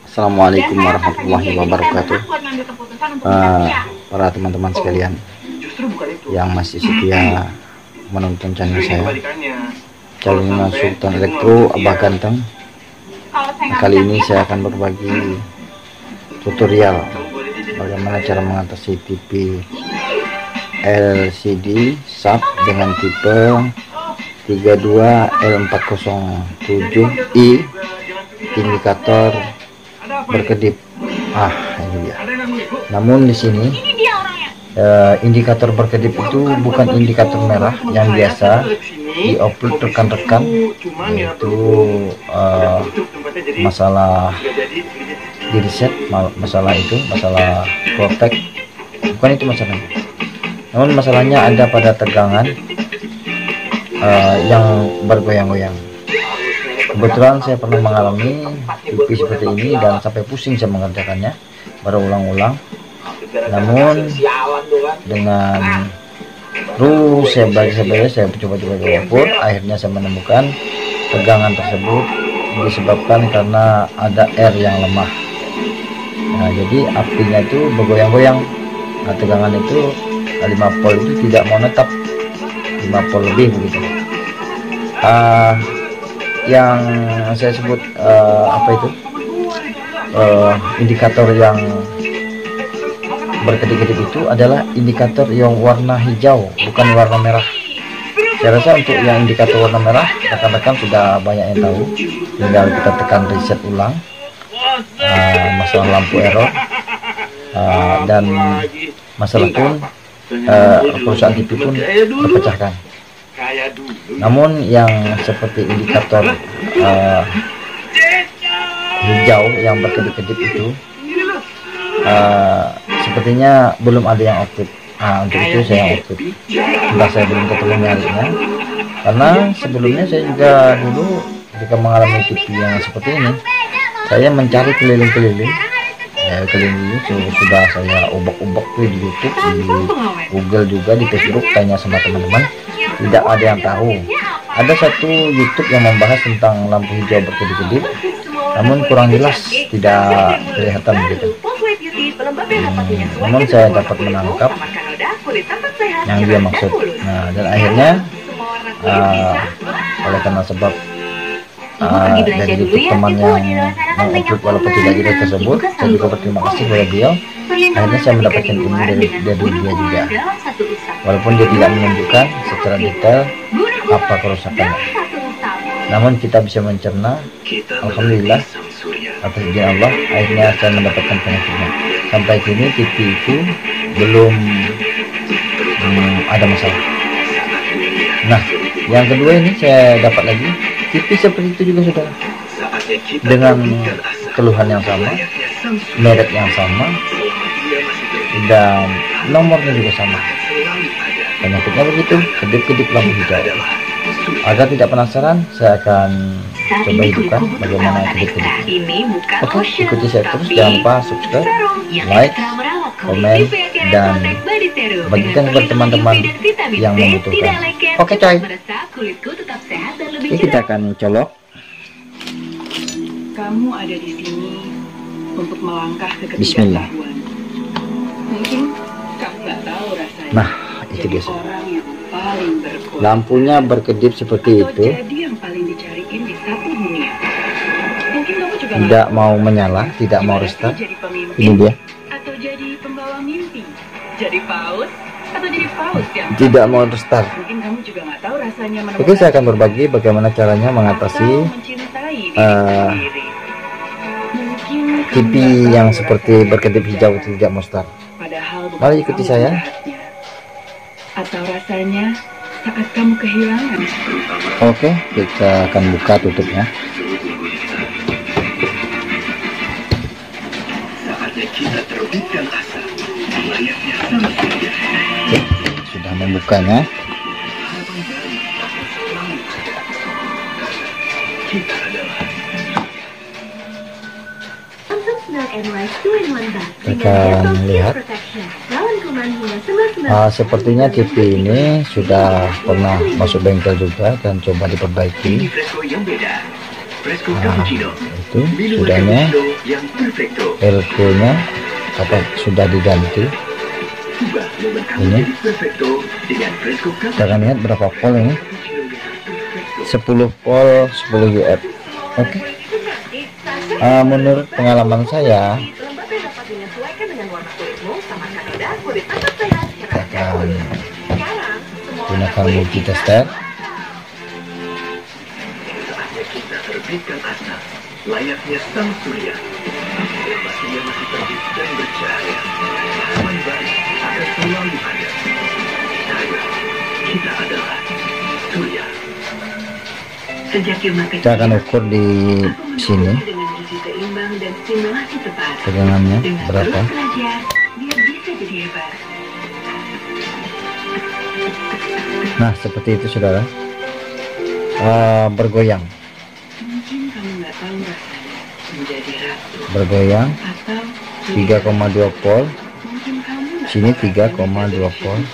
Assalamualaikum warahmatullahi wabarakatuh. Para teman-teman sekalian yang masih setia menonton channel saya, channel Sultan Elektro Abah Ganteng. Kali ini saya akan berbagi tutorial bagaimana cara mengatasi TV LCD sub dengan tipe 32L407i indikator berkedip. Ini dia. Namun di sini indikator berkedip itu bukan indikator merah yang biasa di-upload rekan-rekan, yaitu masalah di reset, masalah protect, bukan itu masalahnya. Namun masalahnya ada pada tegangan yang bergoyang-goyang. Kebetulan saya pernah mengalami TV seperti ini dan sampai pusing saya mengerjakannya berulang-ulang. Namun dengan terus saya belajar, saya coba-coba pun akhirnya saya menemukan tegangan tersebut disebabkan karena ada air yang lemah. Nah, jadi apinya itu bergoyang-goyang. Nah, tegangan itu 5 volt itu tidak mau netap, 5 volt lebih begitu. Yang saya sebut indikator yang berkedip-kedip itu adalah indikator yang warna hijau, bukan warna merah. Saya rasa untuk yang indikator warna merah rekan-rekan sudah banyak yang tahu, tinggal kita tekan reset ulang. Masalah lampu error dan masalah pun perusahaan TV pun terpecahkan. Namun yang seperti indikator hijau yang berkedip-kedip itu sepertinya belum ada yang update. Untuk itu saya update. Entah saya belum ketemu nyarinya, karena sebelumnya saya juga dulu ketika mengalami TV yang seperti ini, saya mencari keliling-keliling, sudah saya ubek-ubek di YouTube, di Google juga, di Facebook, tanya sama teman-teman, tidak ada yang tahu. Ada satu YouTube yang membahas tentang lampu hijau berkedip-kedip, namun kurang jelas, tidak kelihatan begitu. Namun saya dapat menangkap yang dia maksud. Nah, dan akhirnya oleh karena sebab dari YouTube teman yang mengupload walaupun tidak jelas tersebut, saya juga berterima kasih kepada beliau. Akhirnya saya mendapatkan ilmu dari dia juga, walaupun dia tidak menunjukkan secara detail apa kerusakannya. Namun kita bisa mencerna, alhamdulillah atas izin Allah, akhirnya saya mendapatkan penyakitnya. Sampai kini TV itu belum ada masalah. Nah, yang kedua ini saya dapat lagi TV seperti itu juga sudah, dengan keluhan yang sama, merek yang sama, dan nomornya juga sama. Penyakitnya begitu, kedip-kedip lampu hijau. Agar tidak penasaran, saya akan coba hidupkan bagaimana kedip-kedip. Oke, ikuti saya terus, jangan lupa subscribe, like, komen, dan bagikan kepada teman-teman yang membutuhkan. Oke coy, ini kita akan colok. Kamu ada di sini untuk melangkah ke Bismillah. ketidaktahuan. Mungkin kamu nggak tahu rasanya. Nah, itu jadi biasa. orang yang paling berkuasa. Lampunya berkedip seperti Atau itu, jadi yang paling dicariin di satu dunia. Mungkin kamu juga tidak nggak mau tahu. menyala, tidak mau Gimana sih restart. jadi pemimpin? Ini dia, Atau jadi pembawa mimpi, jadi paus, atau jadi paus yang tidak mau restart. mungkin kamu juga nggak tahu rasanya menemukan Oke, saya akan berbagi bagaimana caranya mengatasi atau mencintai diri sendiri. Mungkin kamu TV nggak tahu yang seperti rasanya berkedip hijau menjauh, tidak mau start. padahal bukan Mari ikuti kamu saya. penjahatnya. Atau rasanya saat kamu kehilangan. Oke, kita akan buka tutupnya. Oke, sudah membukanya. Kita lihat. Sepertinya TV ini sudah pernah masuk bengkel juga dan coba diperbaiki. itu sudahnya elko-nya sudah diganti. Ini jangan lihat berapa volt ini, 10 volt 10 UF. Oke. Menurut pengalaman saya, kita akan gunakan multitester. Layaknya sang surya, pastinya masih terbit dan bercahaya. Aman baik akan selalu ada. Karena kita adalah surya. Sejak kita akan ukur di sini tegangannya berapa. Nah, seperti itu saudara. Bergoyang, bergoyang 3,2 volt, sini 3,2 volt,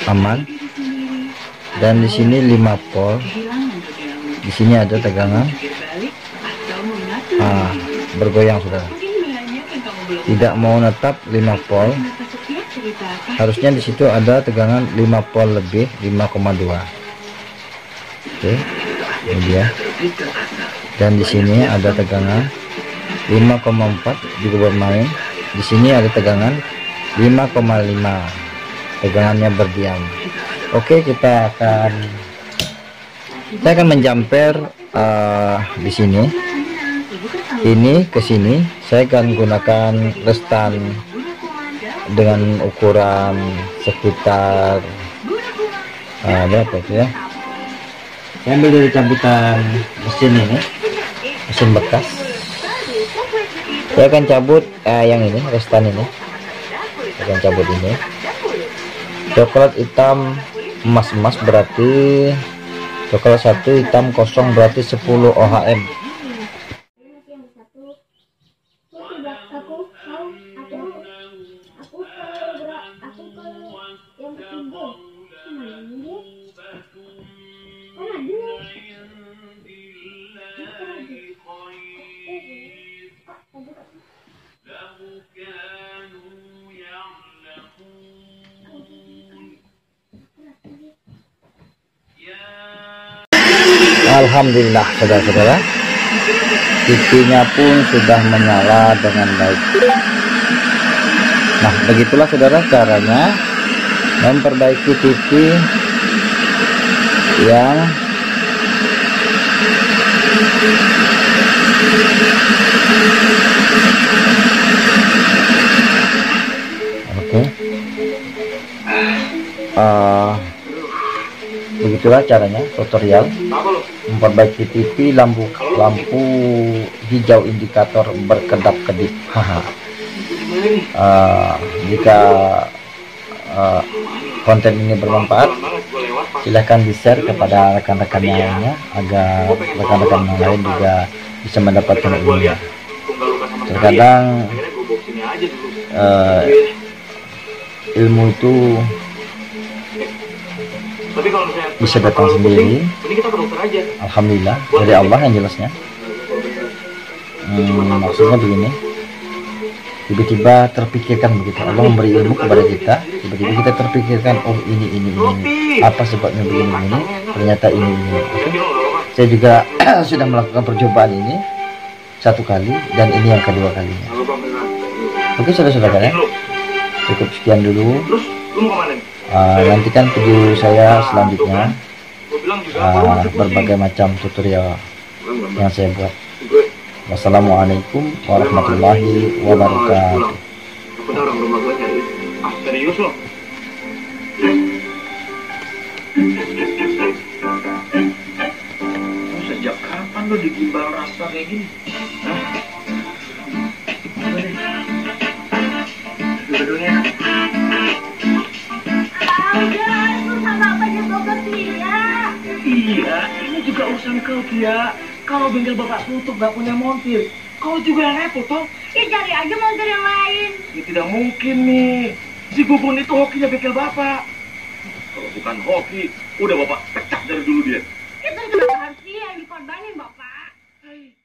aman. Dan di sini 5 volt, di sini ada tegangan. Bergoyang saudara, tidak mau netap 5 volt, harusnya di situ ada tegangan 5 volt lebih, 5,2. Oke, ini dia. Dan di sini ada tegangan 5,4 juga bermain. Di sini ada tegangan 5,5, tegangannya berdiam. Oke, saya akan menjamper di sini. Ini ke sini saya akan gunakan restan dengan ukuran sekitar berapa itu ya. Saya ambil dari cabutan mesin ini, mesin bekas. Saya akan cabut yang ini, restan ini. Saya akan cabut ini. Coklat hitam emas-emas berarti coklat 1, hitam kosong berarti 10 ohm. Alhamdulillah saudara-saudara, TV-nya pun sudah menyala dengan baik. Nah, begitulah saudara caranya memperbaiki TV yang begitulah caranya tutorial memperbaiki TV lampu hijau indikator berkedap-kedip. Jika konten ini bermanfaat, silahkan di-share kepada rekan-rekan yang lainnya agar rekan-rekan yang lain juga bisa mendapatkan ilmunya. Terkadang ilmu itu bisa datang sendiri, alhamdulillah, dari Allah yang jelasnya. Maksudnya begini, tiba-tiba terpikirkan begitu, Allah memberi ilmu kepada kita, tiba-tiba kita terpikirkan, oh ini apa sebabnya begini, ternyata ini. Saya juga sudah melakukan percobaan ini 1 kali dan ini yang kedua kalinya. Oke saudara-saudara ya, cukup sekian dulu. Nantikan video saya selanjutnya, berbagai macam tutorial yang saya buat. Wassalamualaikum warahmatullahi wabarakatuh. Serius loh. Sejak kapan lo digimbal rasa kayak gini? Dua-duanya. Iya, ini juga urusan kau, Kia. Kalau bengkel bapak tutup gak punya montir, kau juga yang repot, toh? Ya cari aja montir yang lain. Ya tidak mungkin nih. Si Gugun itu hokinya bengkel bapak. Kalau bukan hoki, udah bapak pecah dari dulu dia. Itu kenapa harus dia yang korbanin, Bapak. Hei,